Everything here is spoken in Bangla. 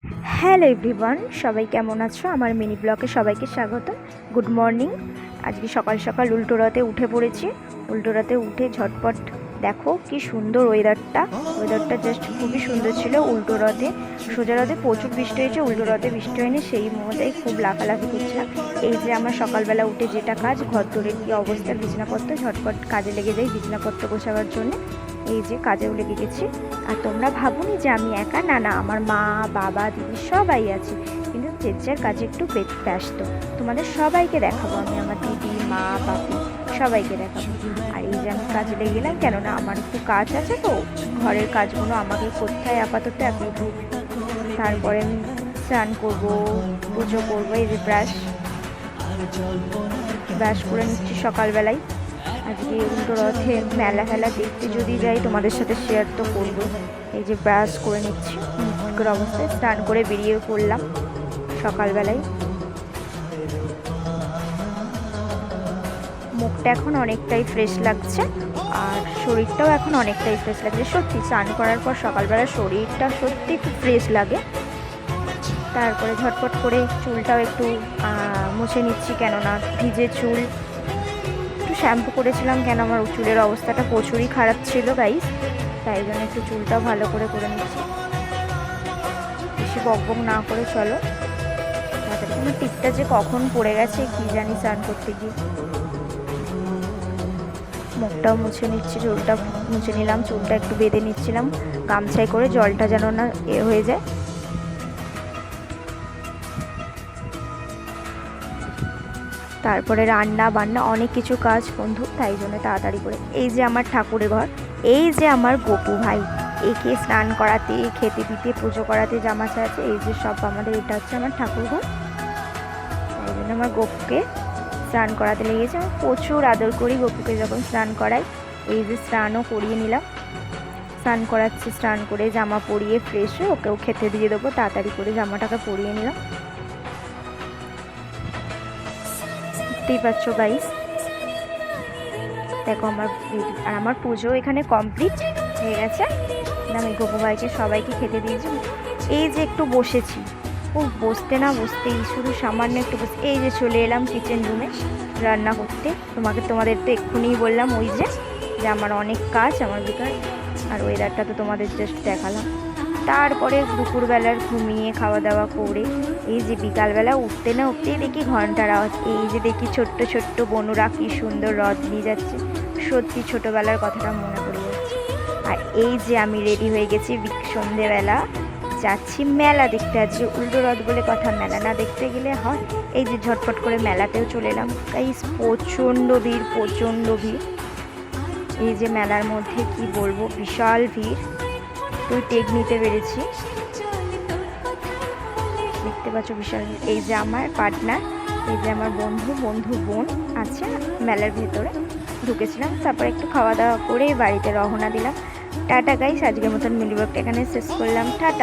হ্যালো এভরিওয়ান, সবাই কেমন আছো? আমার মিনি ব্লগে সবাইকে স্বাগত। Good morning. আজকে সকাল সকাল উল্টো রথে উঠে পড়েছি। উল্টো রথে উঠে ঝটপট দেখো কি সুন্দর ওয়েদারটা জাস্ট খুবই সুন্দর ছিল। উল্টো রথে, সোজা রথে প্রচুর বৃষ্টি হয়েছে, উল্টো রথে বৃষ্টি হয়নি, সেই মধ্যেই খুব লাফালাফি করছিলাম। এই যে আমার সকালবেলা উঠে যেটা কাজ, ঘর দোরের কী অবস্থা, বিছানাপত্র ঝটপট কাজে লেগে যাই বিছানাপত্র গোছাবার জন্য। এই যে কাজেও লেগে গেছি। আর তোমরা ভাবুনি যে আমি একা, না না, আমার মা, বাবা, দিদি সবাই আছে, কিন্তু যে যার কাজে একটু ব্যস্ত। তোমাদের সবাইকে দেখাবো আমি, আমার দিদি, মা, বাপি সবাইকে দেখাবো। আর এই যে আমি কাজে লেগে গেলাম, কেননা আমার একটু কাজ আছে তো, ঘরের কাজগুলো আমাকে করতে হয় আপাতত এখন। তারপরে আমি স্নান করবো, পুজো করবো। এই যে ব্রাশ করে নিচ্ছি সকালবেলায়। আজকে উল্টো রথে মেলা ফেলা দেখতে যদি যাই, তোমাদের সাথে শেয়ার তো করবো। এই যে ব্রাশ করে নিচ্ছি, মুখের অবস্থায় স্নান করে বেরিয়ে পড়লাম সকালবেলায়। মুখটা এখন অনেকটাই ফ্রেশ লাগছে, আর শরীরটাও এখন অনেকটাই ফ্রেশ লাগছে। সত্যি স্নান করার পর সকালবেলা শরীরটা সত্যি খুব ফ্রেশ লাগে। তারপরে ঝটপট করে চুলটাও একটু মুছে নিচ্ছি, কেননা ভিজে চুল। শ্যাম্পু করেছিলাম, কেন আমার চুলের অবস্থাটা প্রচুরই খারাপ ছিল গাইস, তাই জন্য একটু চুলটাও ভালো করে নিচ্ছি। বেশি বকবক না করে চলো। আমার টিপটা যে কখন পড়ে গেছে কি জানি স্নান করতে গিয়ে। মুখটাও মুছে নিচ্ছি, চুলটা মুছে নিলাম, চুলটা একটু বেঁধে নিচ্ছিলাম গামছায় করে, জলটা যেন না হয়ে যায়। তারপরে রান্না বান্না অনেক কিছু কাজ বন্ধু, তাই জন্য তাড়াতাড়ি করে। এই যে আমার ঠাকুরের ঘর, এই যে আমার গপু ভাই, একে স্নান করাতে, খেতে দিতে, পুজো করাতে, জামা ছাড়াতে, এই যে সব আমাদের, এটা হচ্ছে আমার ঠাকুর ঘর। তাই জন্য আমার গপুকে স্নান করাতে লেগেছে। আমি প্রচুর আদর করি গপুকে যখন স্নান করাই। এই যে স্নানও করিয়ে নিলাম, স্নান করাচ্ছি, স্নান করে জামা পরিয়ে ফ্রেশ হয়ে ওকেও খেতে দিয়ে দেবো। তাড়াতাড়ি করে জামাটাকে পরিয়ে নিলাম। দেখতেই পাচ্ছ গাইস, দেখো আমার পুজো এখানে কমপ্লিট হয়ে গেছে। আমি গপু ভাইকে সবাইকে খেতে দিয়েছি। এই যে একটু বসেছি, বসতে না বসতেই শুধু সামান্য একটু এই যে চলে এলাম কিচেন রুমে রান্না করতে। তোমাদের তো এক্ষুনি বললাম ওই যে আমার অনেক কাজ আমার বিকাল, আর ওয়েদারটা তো তোমাদের জাস্ট দেখালাম। তারপরে দুপুরবেলার ঘুমিয়ে খাওয়া দাওয়া করে এই যে বিকালবেলা উঠতে না উঠতেই দেখি ঘন্টার আওয়াজ। এই যে দেখি ছোট্ট ছোট্ট বনুরা কি সুন্দর রথ নিয়ে যাচ্ছে। সত্যি ছোটোবেলার কথাটা মনে পড়ে যাচ্ছে। আর এই যে আমি রেডি হয়ে গেছি, সন্ধেবেলা যাচ্ছি মেলা দেখতে। আজকে উল্টো রথ বলে কথা, মেলা না দেখতে গেলে হয়। এই যে ঝটপট করে মেলাতেও চলে এলাম গাইস। প্রচণ্ড ভিড়, প্রচণ্ড ভিড়। এই যে মেলার মধ্যে কি বলবো, বিশাল ভিড়। তুই টেক নিতে পেরেছি, দেখতে পাচ্ছ বিশাল। এই যে আমার পার্টনার, এই যে আমার বন্ধু বোন আছে মেলার ভেতরে। ঢুকেছিলাম, তারপর একটু খাওয়া দাওয়া করে বাড়িতে রওনা দিলাম। টাটা গাইস, আজকের মতন মিনি ব্লগটা এখানে শেষ করলাম। টাটা।